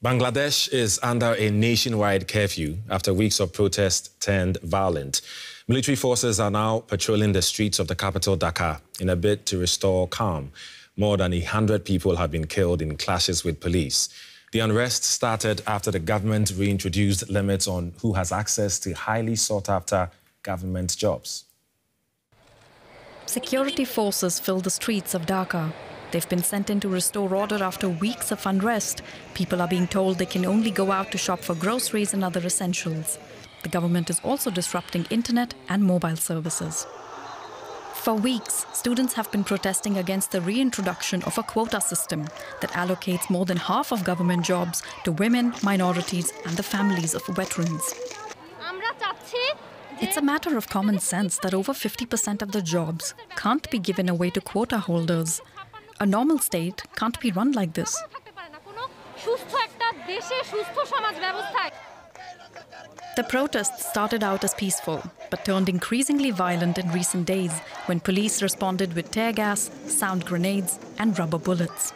Bangladesh is under a nationwide curfew after weeks of protest turned violent. Military forces are now patrolling the streets of the capital, Dhaka, in a bid to restore calm. More than 100 people have been killed in clashes with police. The unrest started after the government reintroduced limits on who has access to highly sought-after government jobs. Security forces fill the streets of Dhaka. They've been sent in to restore order after weeks of unrest. People are being told they can only go out to shop for groceries and other essentials. The government is also disrupting internet and mobile services. For weeks, students have been protesting against the reintroduction of a quota system that allocates more than half of government jobs to women, minorities and the families of veterans. It's a matter of common sense that over 50% of the jobs can't be given away to quota holders. A normal state can't be run like this. The protests started out as peaceful, but turned increasingly violent in recent days when police responded with tear gas, sound grenades and rubber bullets,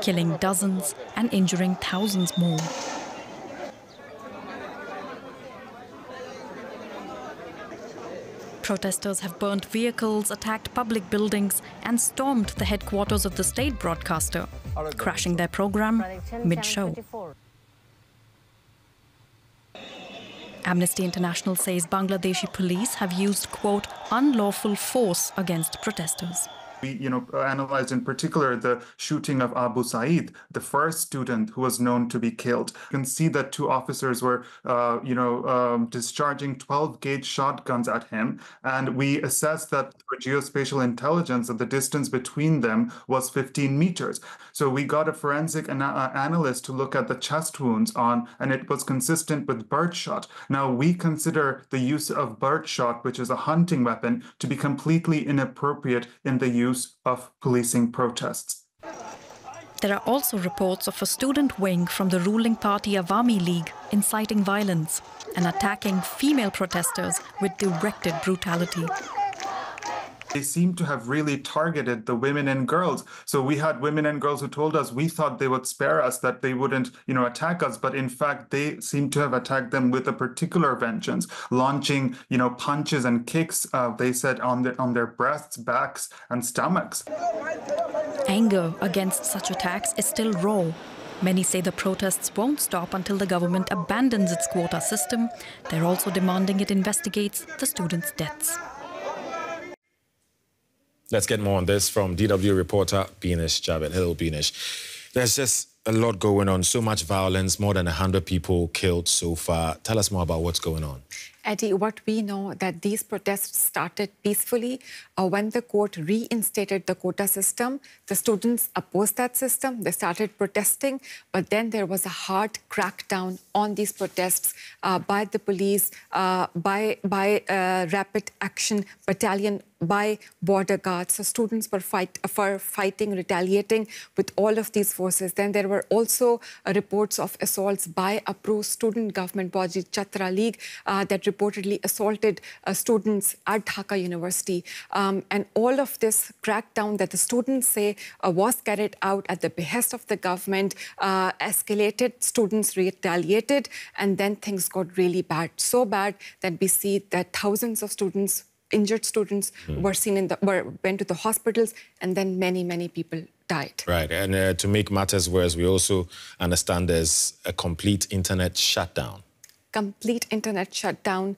killing dozens and injuring thousands more. Protesters have burnt vehicles, attacked public buildings and stormed the headquarters of the state broadcaster, crashing their program mid-show. Amnesty International says Bangladeshi police have used, quote, unlawful force against protesters. We, analyzed in particular the shooting of Abu Saeed, the first student who was known to be killed. You can see that two officers were, discharging 12-gauge shotguns at him. And we assessed that for geospatial intelligence that the distance between them was 15 meters. So we got a forensic analyst to look at the chest wounds and it was consistent with birdshot. Now, we consider the use of birdshot, which is a hunting weapon, to be completely inappropriate in the use of policing protests. There are also reports of a student wing from the ruling party Awami League inciting violence and attacking female protesters with directed brutality. They seem to have really targeted the women and girls. So we had women and girls who told us we thought they would spare us, that they wouldn't, attack us. But in fact, they seem to have attacked them with a particular vengeance, launching, punches and kicks, they said, on their breasts, backs and stomachs. Anger against such attacks is still raw. Many say the protests won't stop until the government abandons its quota system. They're also demanding it investigates the students' deaths. Let's get more on this from DW reporter Binish Javed. Hello, Binish. There's just a lot going on, so much violence, more than 100 people killed so far. Tell us more about what's going on. Eddie, what we know that these protests started peacefully. When the court reinstated the quota system, the students opposed that system. They started protesting, but then there was a hard crackdown on these protests by the police, by rapid action battalion, by border guards. So students were fighting, retaliating with all of these forces. Then there were also reports of assaults by a pro-student government body, Chhatra League, that reportedly assaulted students at Dhaka University. And all of this crackdown that the students say was carried out at the behest of the government escalated, students retaliated, and then things got really bad. So bad that we see that thousands of students, injured students, were went to the hospitals, and then many people died. Right, and to make matters worse, we also understand there's a complete internet shutdown. Complete internet shutdown,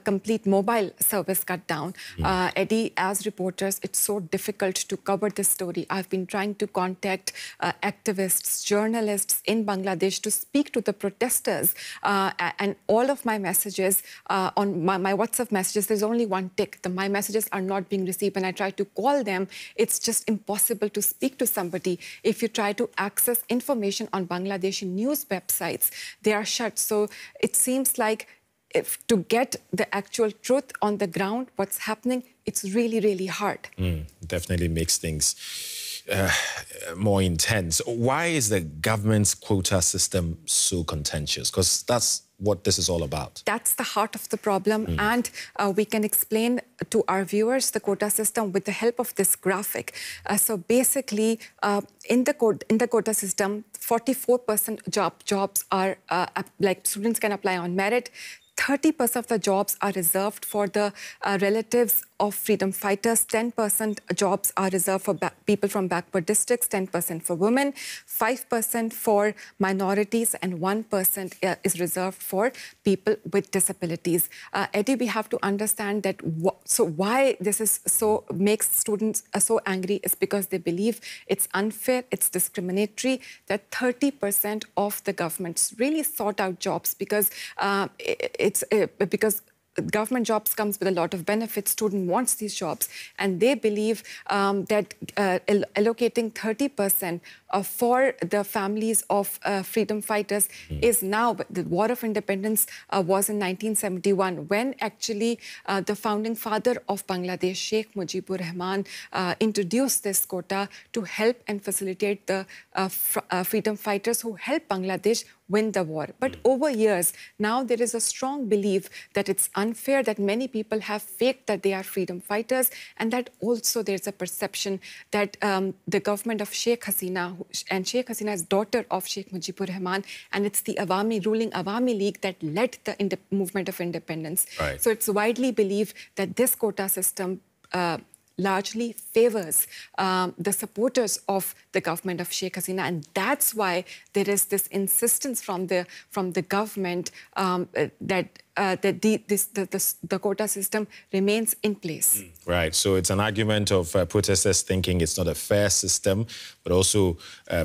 complete mobile service cut down. Eddie, as reporters, it's so difficult to cover this story. I've been trying to contact activists, journalists in Bangladesh to speak to the protesters. And all of my messages, on my WhatsApp messages, there's only one tick. My messages are not being received. When I try to call them, it's just impossible to speak to somebody. If you try to access information on Bangladeshi news websites, they are shut. So it seems like to get the actual truth on the ground, what's happening, it's really hard. Definitely makes things more intense. Why is the government's quota system so contentious? Because that's what this is all about. That's the heart of the problem. And we can explain to our viewers the quota system with the help of this graphic. So basically, in the quota system, 44% jobs are like students can apply on merit. 30% of the jobs are reserved for the relatives of freedom fighters, 10% jobs are reserved for people from backward districts, 10% for women, 5% for minorities, and 1% is reserved for people with disabilities. Eddie, we have to understand that so why this is so makes students so angry is because they believe it's unfair, it's discriminatory, that 30% of the government's really sought out jobs because because government jobs comes with a lot of benefits. Student wants these jobs, and they believe that allocating 30% for the families of freedom fighters is now. The War of Independence was in 1971, when actually the founding father of Bangladesh, Sheikh Mujibur Rahman, introduced this quota to help and facilitate the freedom fighters who helped Bangladesh win the war. But over years, now there is a strong belief that it's unfair, that many people have faked that they are freedom fighters, and that also there's a perception that the government of Sheikh Hasina, and Sheikh Hasina is daughter of Sheikh Mujibur Rahman, and it's the ruling Awami League that led the movement of independence. Right. So it's widely believed that this quota system largely favors the supporters of the government of Sheikh Hasina, and that's why there is this insistence from the government that the quota system remains in place. Right. So it's an argument of protesters thinking it's not a fair system, but also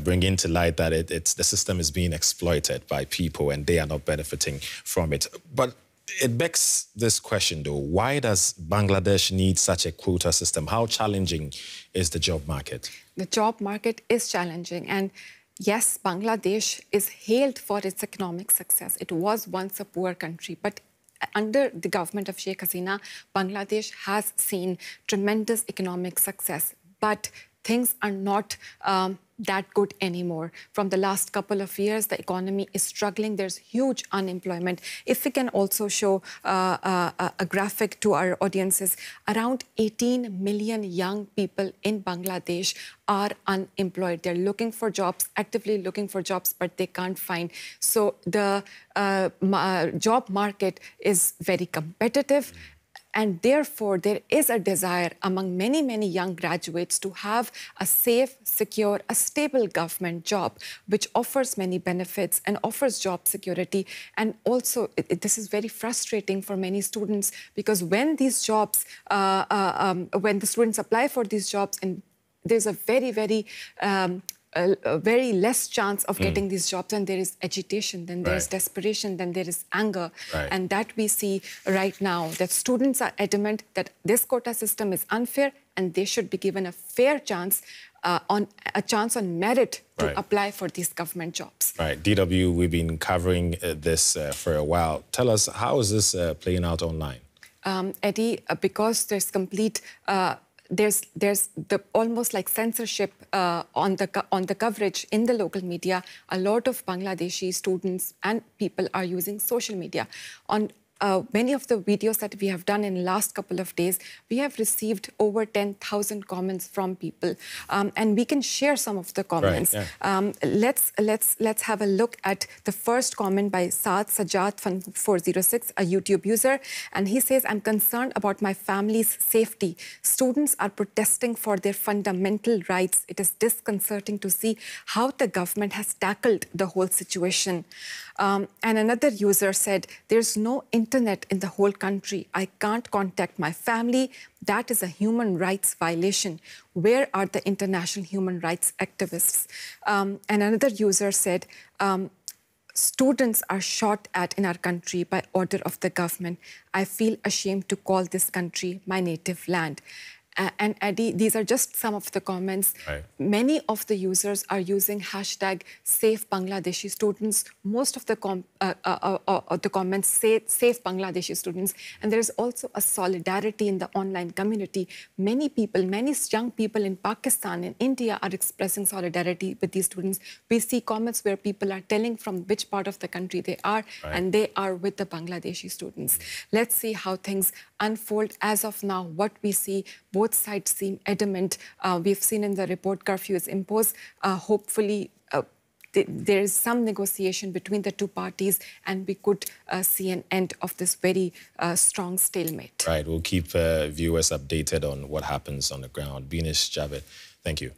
bringing to light that the system is being exploited by people and they are not benefiting from it. But it begs this question, though. Why does Bangladesh need such a quota system? How challenging is the job market? The job market is challenging. And yes, Bangladesh is hailed for its economic success. It was once a poor country, but under the government of Sheikh Hasina, Bangladesh has seen tremendous economic success. But things are not that good anymore. From the last couple of years, the economy is struggling. There's huge unemployment. If we can also show a graphic to our audiences, around 18 million young people in Bangladesh are unemployed. They're looking for jobs, actively looking for jobs, but they can't find. So the job market is very competitive. And therefore, there is a desire among many, many young graduates to have a safe, secure, a stable government job, which offers many benefits and offers job security. And also, this is very frustrating for many students, because when these jobs, when the students apply for these jobs, and there's a very less chance of getting these jobs, and there is agitation, then there's desperation, then there is anger. And that we see right now, that students are adamant that this quota system is unfair and they should be given a fair chance, on merit to apply for these government jobs. Right. DW, we've been covering this for a while. Tell us, how is this playing out online? Eddie, because there's complete... there's the almost like censorship on the coverage in the local media. A lot of Bangladeshi students and people are using social media. On many of the videos that we have done in the last couple of days, we have received over 10,000 comments from people, and we can share some of the comments. Let's have a look at the first comment by Saad Sajjad 406, a YouTube user, and he says, "I'm concerned about my family's safety. Students are protesting for their fundamental rights. It is disconcerting to see how the government has tackled the whole situation." And another user said, "There's no internet in the whole country. I can't contact my family. That is a human rights violation. Where are the international human rights activists?" And another user said, "Students are shot at in our country by order of the government. I feel ashamed to call this country my native land." And Eddie, these are just some of the comments. Right. Many of the users are using hashtag Save Bangladeshi Students. Most of the comments say Save Bangladeshi Students. And there's also a solidarity in the online community. Many people, many young people in Pakistan and India are expressing solidarity with these students. We see comments where people are telling from which part of the country they are, and they are with the Bangladeshi students. Let's see how things unfold. As of now, what we see, both sides seem adamant. We've seen in the report curfew is imposed. Hopefully, there is some negotiation between the two parties, and we could see an end of this very strong stalemate. Right. We'll keep viewers updated on what happens on the ground. Binish Javed, thank you.